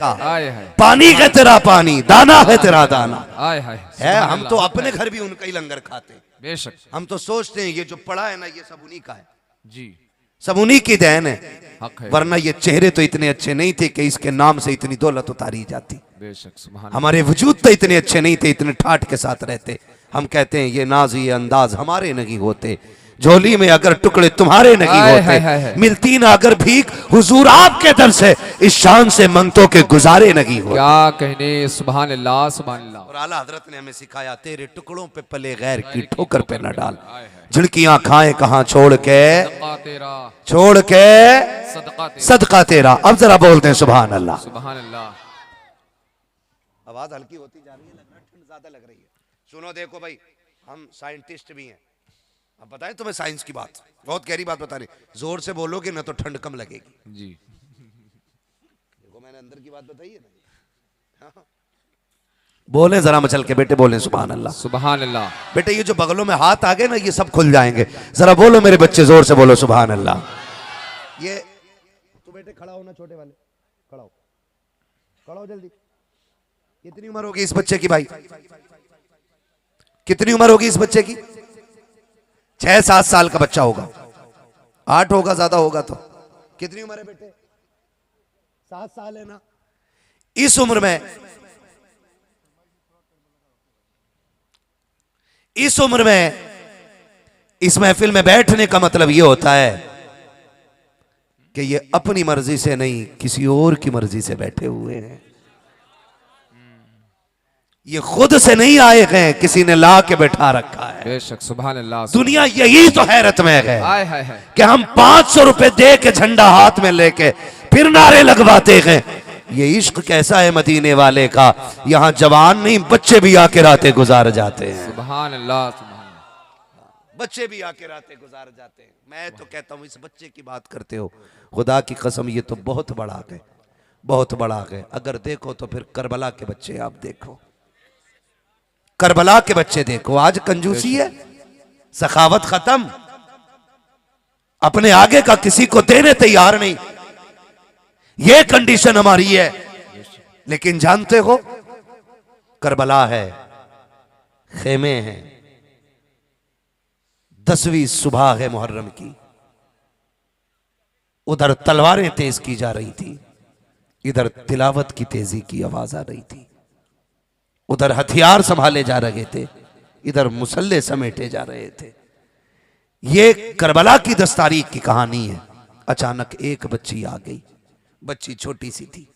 का पानी है तेरा पानी, दाना है तेरा दाना है। हम तो अपने घर भी उनका ही लंगर खाते हैं बेशक। हम तो सोचते हैं ये जो पड़ा है ना ये सब उन्हीं का है जी, सब उन्हीं की देन है, वरना ये चेहरे तो इतने अच्छे नहीं थे कि इसके नाम से इतनी दौलत उतारी जाती बेशक। हमारे वजूद तो इतने अच्छे नहीं थे, इतने ठाठ के साथ रहते। हम कहते हैं ये नाज ये अंदाज हमारे नहीं होते, झोली में अगर टुकड़े तुम्हारे नहीं होते, मिलती ना अगर भीख हुजूर आपके दर से, इस शान से मंगतों के गुजारे नहीं होते। क्या कहने, सुभान अल्लाह सुभान अल्लाह। और आला हजरत ने हमें सिखाया तेरे टुकड़ों पे पले गैर की ठोकर पे न डाल, झिड़कियां खाए कहां छोड़ के सदका तेरा। अब जरा बोलते हैं सुभान अल्लाह सुभान अल्लाह। आवाज हल्की होती जा रही है, ठंड ज्यादा लग रही है। सुनो देखो भाई, हम साइंटिस्ट भी हैं, अब बताएं तुम्हें साइंस की बात, बहुत गहरी बात बता रही, जोर से बोलोगे ना तो ठंड कम लगेगी जी। देखो मैंने अंदर की बात बताई है ना। हाँ। बोले जरा मचल के बेटे, बोले सुभान अल्लाह सुभान अल्लाह। बेटे ये जो बगलों में हाथ आ गए ना ये सब खुल जाएंगे, जरा बोलो मेरे बच्चे जोर से बोलो सुभान अल्लाह। ये तो बेटे खड़ा हो ना, छोटे वाले खड़ा हो, खड़ा हो जल्दी। कितनी उम्र होगी इस बच्चे की भाई, कितनी उम्र होगी इस बच्चे की? 6-7 साल का बच्चा होगा, 8 होगा, ज्यादा होगा तो। कितनी उम्र है बेटे? 7 साल है ना। इस उम्र में, इस उम्र में इस महफिल में बैठने का मतलब यह होता है कि ये अपनी मर्जी से नहीं किसी और की मर्जी से बैठे हुए हैं, ये खुद से नहीं आए हैं, किसी ने ला के बैठा रखा है बेशक। सुभान अल्लाह। दुनिया यही तो हैरत में है कि हम 500 रुपए दे के झंडा हाथ में लेके फिर नारे लगवाते हैं। ये इश्क कैसा है मदीने वाले का, यहाँ जवान नहीं बच्चे भी आके रातें गुजार जाते हैं। सुभान अल्लाह सुभान अल्लाह। बच्चे भी आके रातें गुजार जाते हैं। मैं तो कहता हूँ इस बच्चे की बात करते हो, खुदा की कसम ये तो बहुत बड़ा है, बहुत बड़ा है। अगर देखो तो फिर करबला के बच्चे आप देखो, करबला के बच्चे देखो। आज कंजूसी है, सखावत खत्म, अपने आगे का किसी को देने तैयार नहीं, ये कंडीशन हमारी है। लेकिन जानते हो करबला है, खेमे हैं, 10वीं सुबह है मुहर्रम की, उधर तलवारें तेज की जा रही थी, इधर तिलावत की तेजी की आवाज आ रही थी, उधर हथियार संभाले जा रहे थे, इधर मुसल्ले समेटे जा रहे थे। ये करबला की 10 तारीख की कहानी है। अचानक एक बच्ची आ गई, बच्ची छोटी सी थी,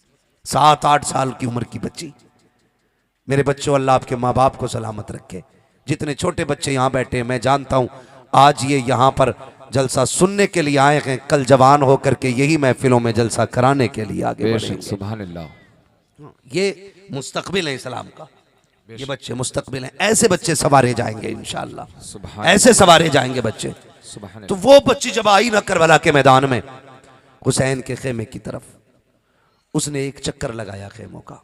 7-8 साल की उम्र की बच्ची। मेरे बच्चों अल्लाह आपके माँ बाप को सलामत रखे। जितने छोटे बच्चे यहाँ बैठे हैं, मैं जानता हूँ आज ये यहाँ पर जलसा सुनने के लिए आए हैं, कल जवान होकर के यही महफिलों में जलसा कराने के लिए आगे बढ़ेंगे। सुभान अल्लाह। ये मुस्तकबिल है इस्लाम का, ये बच्चे मुस्तकबिल हैं। ऐसे बच्चे सवारे जाएंगे इंशाअल्लाह, ऐसे सवारे जाएंगे बच्चे। तो वो बच्ची जब आई ना करबला के मैदान में, हुसैन के खेमे की तरफ, उसने एक चक्कर लगाया खेमों का,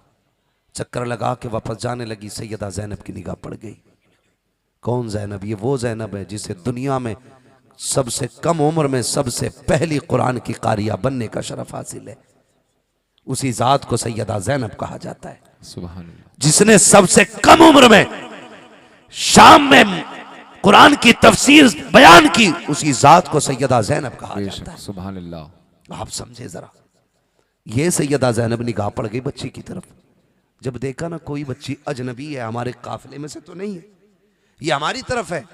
चक्कर लगा के वापस जाने लगी। सैयदा ज़ैनब की निगाह पड़ गई। कौन ज़ैनब? ये वो ज़ैनब है जिसे दुनिया में सबसे कम उम्र में सबसे पहली कुरान की कारिया बनने का शरफ हासिल है। उसी जात को सैयदा ज़ैनब कहा जाता है, सुभान अल्लाह। जिसने सबसे कम उम्र में शाम में कुरान की तफसीर बयान की, उसी जात को सैयदा ज़ैनब कहा जाता है, सुभान अल्लाह। आप समझे जरा, ये सैयदा ज़ैनब निगाह पड़ गई बच्ची की तरफ। जब देखा ना कोई बच्ची अजनबी है, हमारे काफिले में से तो नहीं है, ये हमारी तरफ है,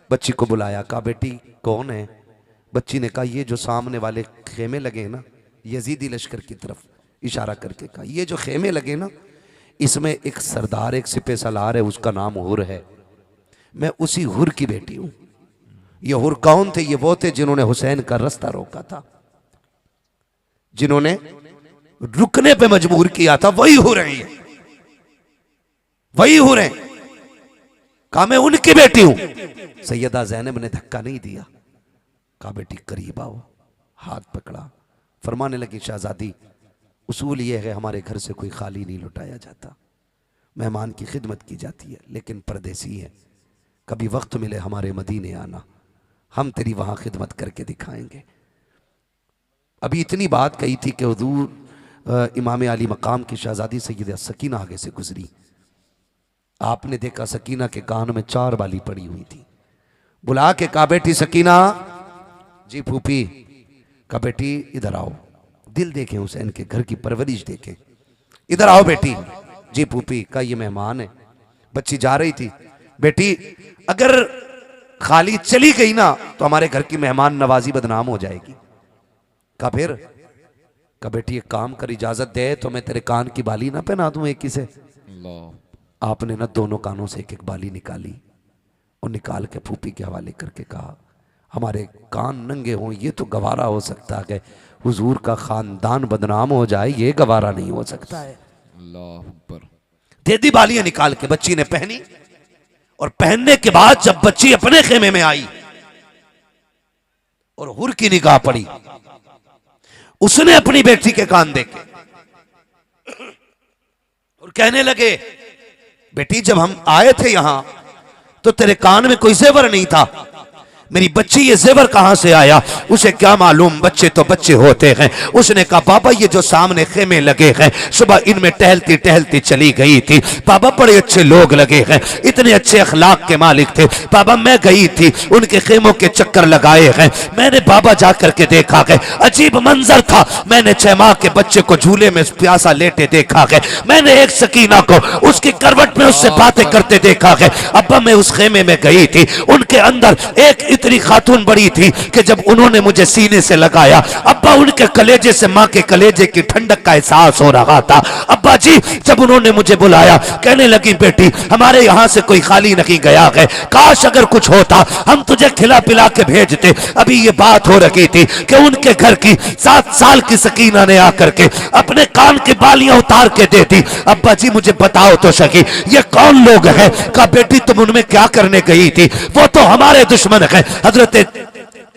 बच्ची को बुलाया, कहा बेटी कौन है? बच्ची ने कहा ये जो सामने वाले खेमे लगे हैं ना, यजीदी लश्कर की तरफ इशारा करके कहा, ये जो खेमे लगे ना इसमें एक सरदार, एक सिपह सलार है, उसका नाम हुर है, मैं उसी हुर की बेटी हूं। ये हुर कौन थे? ये वो थे जिन्होंने हुसैन का रास्ता रोका था, जिन्होंने रुकने पे मजबूर किया था, वही हुर हैं, ये वही हुर हैं। कहा मैं उनकी बेटी हूं। सैयदा ज़ैनब ने धक्का नहीं दिया, कहा बेटी करीब आओ, हाथ पकड़ा, फरमाने लगी शहजादी उसूल ये है हमारे घर से कोई खाली नहीं लुटाया जाता, मेहमान की खिदमत की जाती है, लेकिन परदेसी है, कभी वक्त मिले हमारे मदीने आना, हम तेरी वहां खिदमत करके दिखाएंगे। अभी इतनी बात कही थी कि हुजूर इमाम अली मकाम की शहजादी सैयदा सकीना आगे से गुजरी। आपने देखा सकीना के कान में 4 बाली पड़ी हुई थी। बुला के कहा बेटी सकीना। जी फूफी। कहा बेटी इधर आओ, दिल देखें हुसैन के घर की परवरिश देखें, इधर आओ बेटी। जी फूफी। का ये मेहमान है। बच्ची जा रही थी। बेटी अगर खाली चली गई ना तो हमारे घर की मेहमान नवाजी बदनाम हो जाएगी। का फिर? का बेटी एक काम कर, इजाजत दे तो मैं तेरे कान की बाली ना पहना दूं एक ही से। आपने ना दोनों कानों से एक एक बाली निकाली और निकाल के फूफी के हवाले करके कहा हमारे कान नंगे हों ये तो गवारा हो सकता है, हुजूर का खानदान बदनाम हो जाए ये गवारा नहीं हो सकता है। अल्लाह अकबर। दे दी बालियां निकाल के, बच्ची ने पहनी। और पहनने के बाद जब बच्ची अपने खेमे में आई और हुर की निगाह पड़ी, उसने अपनी बेटी के कान देखे और कहने लगे बेटी जब हम आए थे यहां तो तेरे कान में कोई जेवर नहीं था, मेरी बच्ची ये जेवर कहां से आया? उसे क्या मालूम, बच्चे तो बच्चे होते हैं। उसने कहा बाबा ये जो सामने खेमे लगे हैं सुबह इनमें टहलती टहलती चली गई थी बाबा, बड़े अच्छे लोग लगे हैं, इतने अच्छे अखलाक के मालिक थे बाबा। मैं गई थी उनके खेमों के चक्कर लगाए हैं, मैंने बाबा जा करके देखा है अजीब मंजर था। मैंने 6 माह के बच्चे को झूले में प्यासा लेटे देखा है, मैंने एक सकीना को उसकी करवट में उससे बातें करते देखा है। अब्बा मैं उस खेमे में गई थी, उनके अंदर एक इतनी खातून बड़ी थी कि जब उन्होंने मुझे सीने से लगाया अब्बा उनके कलेजे से मां के कलेजे की ठंडक का एहसास हो रहा था। अब्बा जी जब उन्होंने मुझे बुलाया कहने लगी बेटी हमारे यहां से कोई खाली नहीं गया है, काश अगर कुछ होता हम तुझे खिला पिला के भेजते। अभी ये बात हो रही थी कि उनके घर की 7 साल की सकीना ने आकर के अपने कान की बालियां उतार के दे दी। अब्बा जी मुझे बताओ तो सही ये कौन लोग हैं? कहा बेटी तुम उनमें क्या करने गई थी? वो तो हमारे दुश्मन हैं। हजरत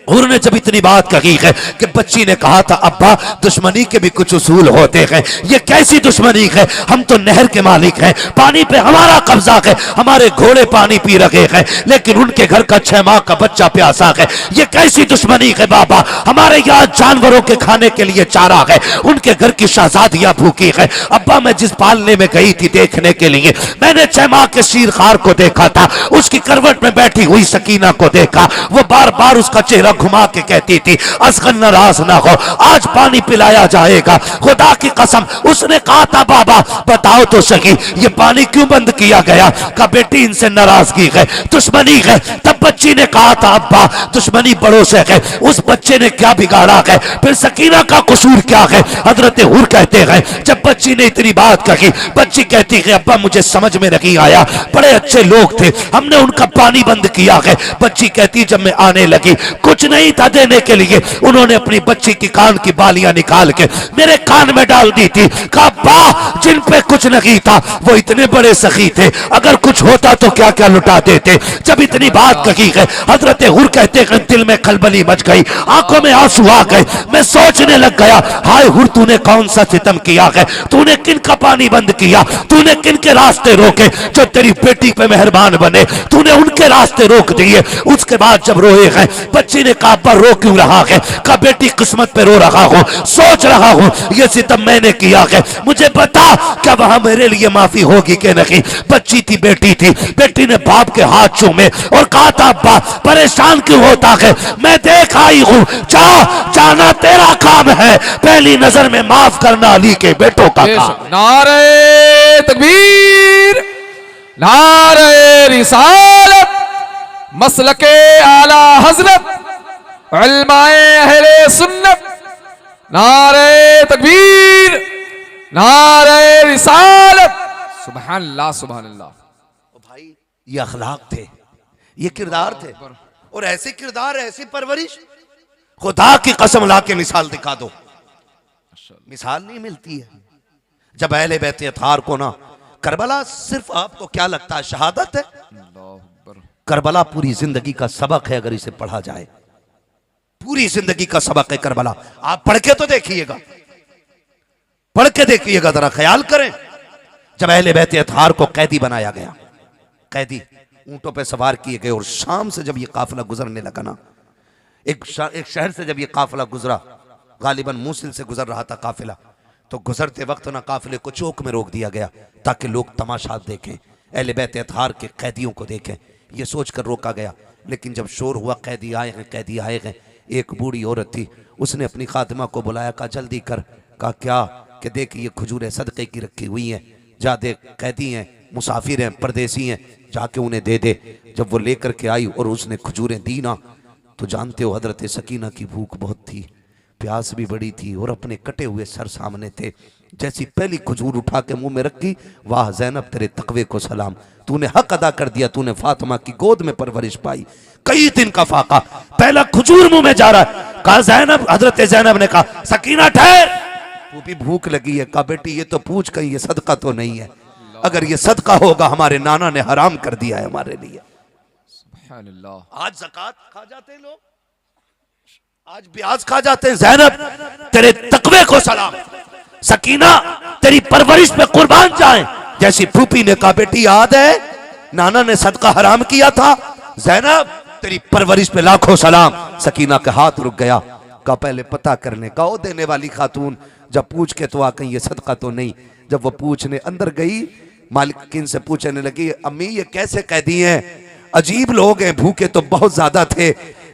उन्होंने जब इतनी बात कही है कि बच्ची ने कहा था अब्बा दुश्मनी के भी कुछ उसूल होते हैं, ये कैसी दुश्मनी है? हम तो नहर के मालिक हैं, पानी पे हमारा कब्जा है, हमारे घोड़े पानी पी रहे हैं लेकिन उनके घर का 6 माह का बच्चा प्यासा है, ये कैसी दुश्मनी है बाबा? हमारे यहाँ जानवरों के खाने के लिए चारा है, उनके घर की शहजादियां भूखी है। अब्बा मैं जिस पालने में गई थी देखने के लिए मैंने 6 माह के शीरखार को देखा था, उसकी करवट में बैठी हुई सकीना को देखा, वो बार बार उसका चेहरा घुमा के कहती थी असगन नाराज ना हो आज पानी पिलाया जाएगा। खुदा की कसम उसने कहा था बाबा बताओ तो सही ये पानी क्यों बंद किया गया? का बेटी इनसे नाराजगी है, दुश्मनी है। तब बच्ची ने कहा था अब्बा दुश्मनी बड़ों से है, उस बच्चे ने क्या बिगाड़ा है? फिर सकीना का कसूर क्या है? हजरत हुर कहते हैं जब बच्ची ने इतनी बात कही बच्ची कहती है अब्बा मुझे समझ में नहीं आया, बड़े अच्छे लोग थे हमने उनका पानी बंद किया है। बच्ची कहती जब मैं आने लगी कुछ नहीं था देने के लिए, उन्होंने अपनी बच्ची की कान की बालियां निकाल के मेरे कान में डाल दी थी। कहा बा जिन पे कुछ नहीं था वो इतने बड़े सखी थे, अगर कुछ होता तो क्या क्या लुटा देते। जब इतनी बात कही है हजरत हुर कहते हैं दिल में खलबली मच गई, आंखों में आंसू आ गए, मैं सोचने लग गया हाय हुर तूने कौन सा सितम किया है? तूने किन का पानी बंद किया? तूने किन के रास्ते रोके जो तेरी बेटी पे मेहरबान बने? तूने उनके रास्ते रोक दिए। उसके बाद जब रोए हैं बच्ची ने कहा रो क्यों रहा है? कहा बेटी किस्मत पे रो रहा हूं, सोच रहा हूं ये सितम मैंने किया है, मुझे बता क्या वहां मेरे लिए माफी होगी कि नहीं? बच्ची थी बेटी थी, बेटी ने बाप के हाथ चूमे और कहा था अब्बा परेशान क्यों होता है? मैं देख आई हूं, जाना तेरा काम है, पहली नजर में माफ करना अली के बेटों का काम। नारे तकबीर नारे रिसालत मसलके आला हजरत उलमाए अहले सुन्नत नारे तकबीर नारे रिसालत सुभान अल्लाह सुभान अल्लाह। भाई ये अखलाक थे, ये किरदार थे और ऐसे किरदार ऐसी परवरिश खुदा की कसम ला के मिसाल दिखा दो, मिसाल नहीं मिलती है। जब अहले बैत अतहार को ना करबला सिर्फ आपको क्या लगता है शहादत है? करबला पूरी जिंदगी का सबक है, अगर इसे पढ़ा जाए पूरी जिंदगी का सबक है करबला। आप पढ़ के तो देखिएगा, पढ़ के देखिएगा, जरा ख्याल करें। जब अहले बैत अतहार को कैदी बनाया गया, कैदी ऊंटों पे सवार किए गए और शाम से जब ये काफिला गुजरने लगा ना, एक शहर से जब ये काफिला गुजरा, गालिबन मूसिल से गुजर रहा था काफिला, तो गुजरते वक्त ना काफिले को चौक में रोक दिया गया ताकि लोग तमाशा देखें, अहले बैत अतहार के कैदियों को देखें, ये सोचकर रोका गया। लेकिन जब शोर हुआ कैदी आए हैं, कैदी आए हैं, एक बूढ़ी औरत थी, उसने अपनी खातिमा को बुलाया, कहा जल्दी कर। कहा क्या? कि देख ये खजूरें सदक़े की रखी हुई हैं, जा दे, कैदी हैं, मुसाफिर हैं, परदेसी हैं, जाके उन्हें दे दे। जब वो लेकर के आई और उसने खजूरें दी ना, तो जानते हो हजरत सकीना की भूख बहुत थी, प्यास भी बड़ी थी और अपने कटे हुए सर सामने थे। जैसी पहली खजूर उठा के मुंह में रखी, वाह ज़ैनब तेरे तकवे को सलाम, तूने हक अदा कर दिया, तूने फातिमा की गोद में परवरिश पाई। कई दिन का फाका, पहला खजूर मुंह में जा रहा है। कहा ज़ैनब, हजरत ज़ैनब ने कहा सकीना ठहर, तू भी भूख लगी है। कहा बेटी ये तो पूछ कहीं, ये सदका तो नहीं है, अगर ये सदका होगा हमारे नाना ने हराम कर दिया है हमारे लिए। आज ज़कात खा जाते हैं लोग, आज ब्याज खा जाते हैं। ज़ैनब तेरे तकवे को सलाम, सकीना तेरी परवरिश पे कुर्बान जाए। जैसी फूफी ने कहा बेटी याद है नाना ने सदका हराम किया था, ज़ैनब तेरी परवरिश पे लाखों सलाम। सकीना का हाथ रुक गया। का पहले पता करने का, ओ देने वाली खातून जब पूछ के तो आ कहीं ये सदका तो नहीं। जब वो पूछने अंदर गई, मालिकिन से पूछने लगी अम्मी ये कैसे कैदी हैं, अजीब लोग हैं, भूखे तो बहुत ज्यादा थे,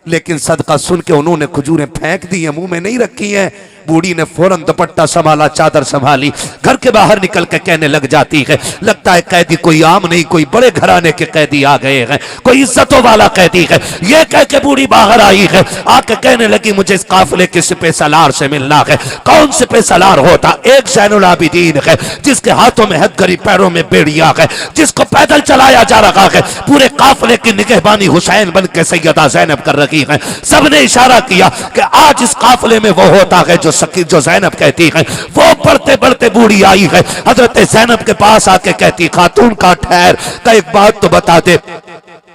लेकिन सदका सुन के उन्होंने खजूरें फेंक दी हैं, मुंह में नहीं रखी हैं। बूढ़ी ने फौरन दुपट्टा संभाला, चादर संभाली, घर के बाहर निकल के कहने लग जाती है लगता है कैदी कोई आम नहीं, कोई बड़े घराने के कैदी आ गए हैं, कोई इज्जतों वाला कैदी है। ये कह के बूढ़ी बाहर आई है, आके कहने लगी मुझे इस काफिले के सिपे सलार से मिलना है। कौन सिपे सलार होता? एक ज़ैनुल आबिदीन है जिसके हाथों में हथकड़ी, पैरों में बेड़िया है, जिसको पैदल चलाया जा रहा है। पूरे काफिले की निगहबानी हुसैन बन के सैयदा ज़ैनब कर रही है। सबने इशारा किया कि आज इस काफिले में वो होता है जो ज़ैनब कहती है। वो बढ़ते बढ़ते बूढ़ी आई है, हजरत ज़ैनब के पास आके कहती खातून का ठहर, का एक बात तो बता दे,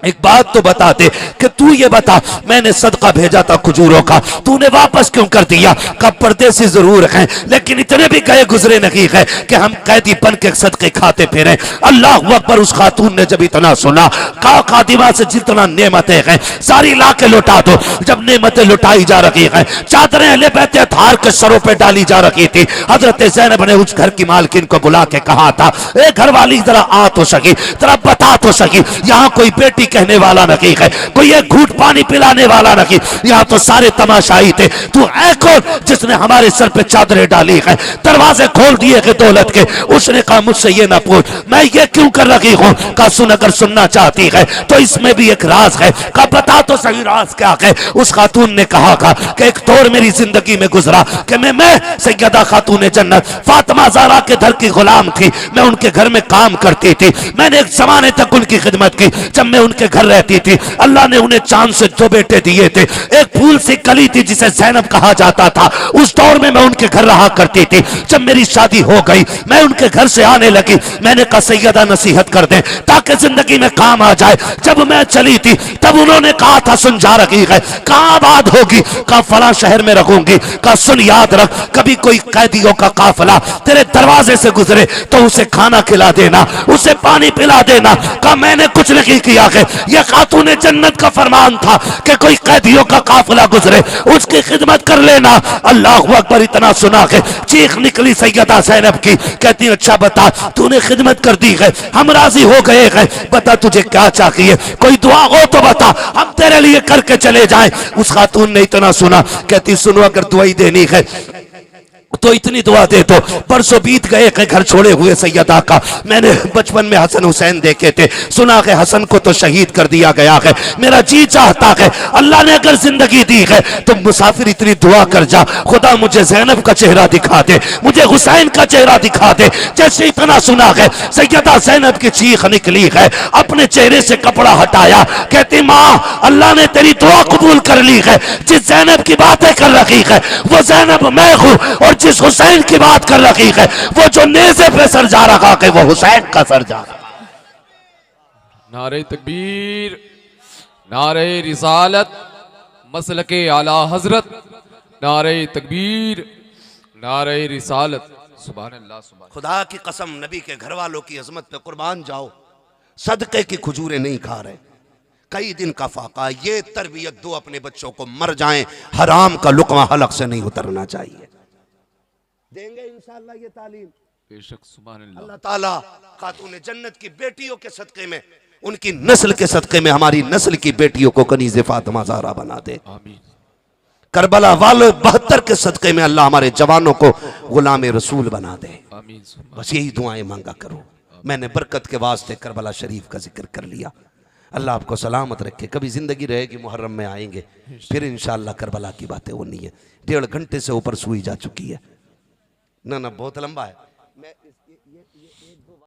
एक बात तो बता दे कि तू ये बता मैंने सदका भेजा था खजूरों का, तूने वापस क्यों कर दिया? का परदेसी जरूर हैं लेकिन इतने भी गए गुजरे नहीं है कि हम कैदी बन के सदके खाते फिरे। अल्लाह अकबर। उस खातून ने जब इतना सुना, का खादिमा से जितना नेमतें हैं सारी ला के लुटा दो। जब नेमतें लुटाई जा रही हैं, चादरें अहले बैत अतहार के सरों पे डाली जा रही थी, हजरत ज़ैनब ने उस घर की मालकिन को बुला के कहा था ए घर वाली जरा आ तो सकी, जरा बता तो सकी, यहाँ कोई बेटी कहने वाला नहीं है, कोई एक घूंट पानी पिलाने वाला नहीं, यहाँ तो सारे तमाशाई थे। तू है कौन जिसने हमारे सर पे चादरें डाली है, दरवाजे खोल दिए के दौलत के? उसने कहा मुझसे ये ना पूछ, मैं ये क्यों कर रही हूँ? कहा सुन, अगर सुनना चाहती है तो इसमें भी एक राज है। कहा बता तो सही राज क्या है? उस खातून ने कहा कि एक दौर मेरी जिंदगी में गुजरा कि मैं सैयदा खातून जन्नत फातिमा ज़हरा के घर की गुलाम थी, मैं उनके घर में काम करती थी, मैंने एक जमाने तक उनकी खिदमत की। जब मैं उनके घर रहती थी, अल्लाह ने उन्हें चांद से 2 बेटे दिए थे। एक फूल सी कली थी जिसे ज़ैनब कहा जाता था, उस दौर में मैं उनके घर रहा करती थी। जब मेरी शादी हो गई, मैं उनके घर से आने लगी, मैंने कहा सैयदा नसीहत कर दें ताकि जिंदगी में काम आ जाए। जब मैं चली थी तब उन्होंने कहा था सुन जा रही है, कहाँ बात होगी? कहा फला शहर में रखूंगी। कहा सुन याद रख, कभी कोई कैदियों का काफिला तेरे दरवाजे से गुजरे तो उसे खाना खिला देना, उसे पानी पिला देना। कहा मैंने कुछ नहीं किया है, यह खातून जन्नत का फरमान था कि कोई कैदियों का काफिला गुजरे उसकी खिदमत कर लेना। अल्लाह अकबर। इतना सुना है चीख निकली सैयदा ज़ैनब की, कहती अच्छा बता तूने खिदमत कर दी है, हम राजी हो गए हैं, बता तुझे क्या चाहिए, कोई दुआ हो तो बता, हम तेरे लिए करके चले जाएं। उस खातून ने इतना सुना, कहती सुनो अगर दुआई देनी है तो इतनी दुआ दे दो। परसों बीत गए के घर छोड़े हुए सैयदा का, मैंने बचपन में हसन हुसैन देखे थे, सुना है हसन को तो शहीद कर दिया गया है। मेरा जी चाहता है अल्लाह ने अगर जिंदगी दी है तो मुसाफिर इतनी दुआ कर जा, खुदा मुझे ज़ैनब का चेहरा दिखा दे, मुझे हुसैन का चेहरा दिखा दे। जैसे इतना सुना है सैयदा ज़ैनब की चीख निकली है, अपने चेहरे से कपड़ा हटाया, कहती माँ अल्लाह ने तेरी दुआ कबूल कर ली है। जिस ज़ैनब की बातें कर रही है वो ज़ैनब मैं हूँ, और जिस हुसैन की बात कर रही है वो जो नेज़े पे सर जा रहा है वो हुसैन का सर जा रहा है। नारे तकबीर, नारे रिसालत, मसलके आला हजरत, नारे तकबीर, नारे रिसालत। सुभान अल्लाह, सुभान। खुदा की कसम नबी के घर वालों की अजमत पे कुर्बान जाओ, सदके की खजूरें नहीं खा रहे, कई दिन का फाका। ये तरबियत दो अपने बच्चों को, मर जाएं हराम का लुकमा हलक से नहीं उतरना चाहिए। देंगे इंशाअल्लाह ये तालीम। बेशक सुभान अल्लाह। अल्लाह ताला खातून जन्नत की बेटियों के सदक़े में, उनकी नस्ल के सदक़े में हमारी नस्ल की बेटियों को कनीज़े फातिमा ज़हरा बना दे। आमीन। करबला वाले 72 के सदक़े में अल्लाह हमारे जवानों को गुलाम रसूल बना दे। आमीन। बस यही दुआएं मांगा करो। मैंने बरकत के वास्ते करबला शरीफ का जिक्र कर लिया। अल्लाह आपको सलामत रखे। कभी जिंदगी रहेगी मुहर्रम में आएंगे, फिर इंशाअल्लाह करबला की बातें होनी है। 1.5 घंटे से ऊपर सुई जा चुकी है। ना बहुत लंबा है। मैं ये